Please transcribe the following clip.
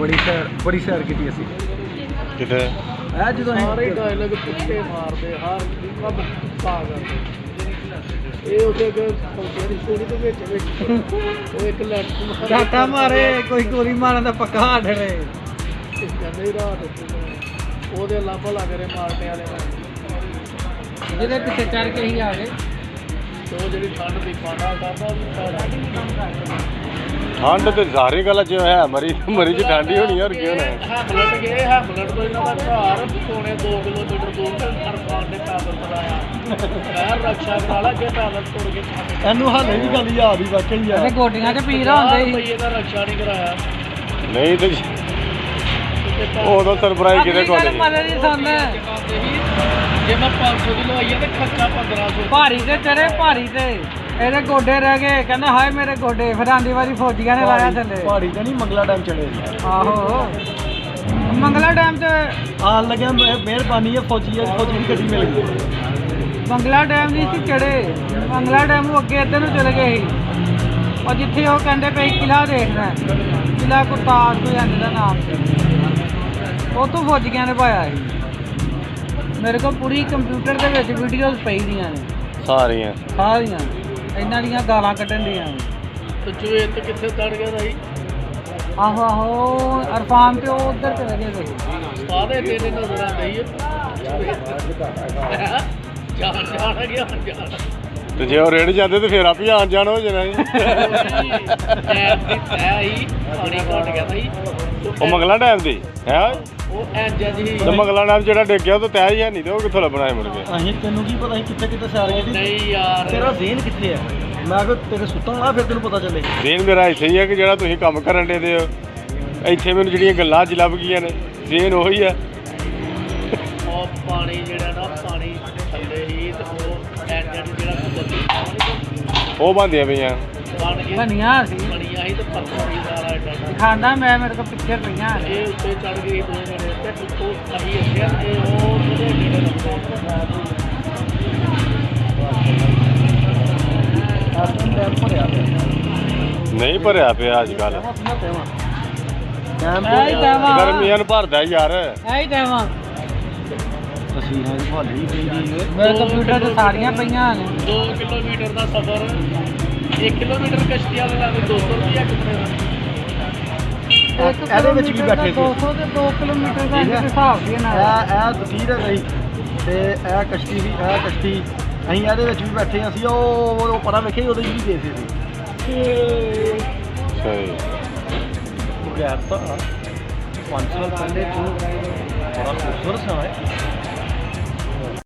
बड़ी सैर की असी कितने जो सारे डायलॉग पुट्ठे मारते हर कब पा करते ਇਹ ਉਹਦੇ ਅੱਗੇ ਫੌਜੀ ਦੀ ਸਟੋਰੀ ਦੇ ਵਿੱਚ ਉਹ ਇੱਕ ਲੜਕੀ ਨੂੰ डाटा मारे कोई गोली मारने का पक्का आर्डर है ਕਹਿੰਦੇ ਹੀ ਰਾਤ ਉਹਦੇ ਲਾਭਾ ਲੱਗ ਰਹੇ ਮਾਰਨੇ ਵਾਲੇ ਨਾਲ ਜਿਹਦੇ ਪਿੱਛੇ ਚੜ ਕੇ ਹੀ ਆ ਗਏ ਤੇ ਉਹ ਜਿਹੜੀ ਠੰਡ ਦੀ ਪਾਣਾ ਕਰਦਾ ਉਹ ठंड तो सारी गल जो है मरी मरी च ठंड ही होनी है और क्यों ना ਹੈਮਲਟ ਗਏ ਹੈਮਲਟ ਤੋਂ ਇਹਨਾਂ ਦਾ ਘਰ ਪੌਣੇ 2 ਕਿਲੋਮੀਟਰ ਦੂਰ ਤੇ ਸਰਕਾਰ ਨੇ ਪੈਦਲ ਚਲਾਇਆ ਮੈਂ ਰਕਸ਼ਾ ਕਰਾ ਲਾ ਕੇ ਪੈਦਲ ਤੁਰ ਕੇ ਇਹਨੂੰ ਹਾਲੇ ਵੀ ਗੱਲ ਯਾਦ ਹੀ ਵਾਕਈ ਯਾਰ ਇਹਦੇ ਗੋਡੀਆਂ 'ਚ ਪੀੜ ਹੁੰਦੇ ਸੀ ਇਹਦਾ ਰਕਸ਼ਾ ਨਹੀਂ ਕਰਾਇਆ नहीं तो उदो सरप्राइज किते को नहीं ਮਲੇ ਨਹੀਂ ਸੁਣਦੇ ਜੇ ਮੈਂ 500 ਦੀ ਲਵਾਈ ਆ ਤੇ ਖਰਚਾ 1500 ਭਾਰੀ ਤੇ ਚੜੇ ਭਾਰੀ ਤੇ ਇਹਦੇ ਗੋਡੇ ਰਹਿ ਗਏ ਕਹਿੰਦਾ ਹਾਏ ਮੇਰੇ ਗੋਡੇ ਫਿਰ ਆਂਦੀ ਵਾਰੀ ਫੌਜੀਆਂ ਨੇ ਲਾਇਆ ਥੱਲੇ ਭਾਰੀ ਤੇ ਨਹੀਂ ਮੰਗਲਾ ਡੈਮ ਚੜੇ ਆਹੋ ਮੰਗਲਾ ਡੈਮ ਤੇ ਆਣ ਲੱਗਿਆ ਮਿਹਰਬਾਨੀ ਹੈ ਫੌਜੀ ਦੀ ਗੱਡੀ ਮਿਲ ਗਈ ਮੰਗਲਾ ਡੈਮ ਨਹੀਂ ਸੀ ਚੜੇ ਮੰਗਲਾ ਡੈਮ ਨੂੰ ਅੱਗੇ ਇੱਧਰ ਨੂੰ ਚਲੇ ਗਏ ਸੀ और जिथे वो कहते पे किला देखना किला गुरताज कोई आने का नाम वो तो फौजिया ने पाया है मेरे को पूरी कंप्यूटर के वीडियोज पई दियां ने सारियां इन्हां दियां गालां कड्ढन दियां तो जो तो किथे चढ़ गया था आहो आहो अरफान ते उधर चले गए थे सारे तेरे नजर आंदे ही जान जान गया जान तो जे रेड़ जाते तो फिर आप ही आन जान हो जाना वो मंगला डैम दी है तो मंगला डैम जो डिग गया तो तय ही है नहीं तो कितों लभना है मुड़ के अहीं तेनू की पता किथे किथे सैर की नहीं यार तेरा ज़हन किथे है मैं को तेरे सुत्ता होना फिर तेनू पता चले ज़हन मेरा इत्थे ही है कि जेड़ा तुसीं काम करन दे हो इत्थे मैनूं जिहड़ियां गल्लां च लभ गईयां ने ज़हन ओही है और पानी जेड़ा ना पानी थल्ले ही ते वो एंजन जेड़ा वो बनदियां पईयां बनिया सी ਬਣੀਆਂ ਸੀ ਤੇ ਪੱਥਰ ਹੀ ਸਾਰਾ ਐਡਾ ਖਾਂਦਾ ਮੈਂ ਮੇਰੇ ਕੋਲ ਪਿੱਛੇ ਪਈਆਂ ਇਹ ਉੱਤੇ ਚੜ ਗਈ ਦੋ ਮੇਰੇ ਤੇ ਉੱਤੋਂ ਅਸੀਂ ਅੱਗੇ ਤੇ ਉਹ ਜਿਹੜੇ ਨੇੜੇ ਲੱਗਦੇ ਡੈਮ ਭਰਿਆ ਪਿਆ नहीं भरिया पिया अजकल गर्मियां नूं भरदा यार ਐ ਟਾਈਮ ਤਸਵੀਰਾਂ ਦੀ ਭਾਲੀ ਪੈਂਦੀ ਓਏ ਮੇਰੇ ਕੰਪਿਊਟਰ ਤੇ ਸਾਰੀਆਂ ਪਈਆਂ ਨੇ 2 ਕਿਲੋਮੀਟਰ ਦਾ ਸਫ਼ਰ 1 ਕਿਲੋਮੀਟਰ ਕਸ਼ਤੀ ਵਾਲੇ ਨਾਲ 200 ਰੁਪਇਆ ਕਿੰਨੇ ਦਾ ਇਹਦੇ ਵਿੱਚ ਵੀ ਬੈਠੇ ਸੀ 200 ਤੇ 2 ਕਿਲੋਮੀਟਰ ਦਾ ਇਹਦੇ ਹਿਸਾਬ ਦੀ ਨਾਲ ਇਹ ਤਸਵੀਰ ਹੈ ਗਈ ਤੇ ਇਹ ਕਸ਼ਤੀ ਸੀ ਇਹ ਕਸ਼ਤੀ ਅਸੀਂ ਇਹਦੇ ਵਿੱਚ ਵੀ ਬੈਠੇ ਅਸੀਂ ਉਹ ਪਰਾਂ ਵੇਖੇ ਉਹਦੇ ਵੀ ਗਏ ਸੀ सही ਉਹ ਗਿਆ ਤਾਂ 5 ਸਾਲ ਪਹਿਲੇ ਤੋਂ ਬੜਾ ਖੂਬਸੂਰਤ ਸਮਾਂ ਹੈ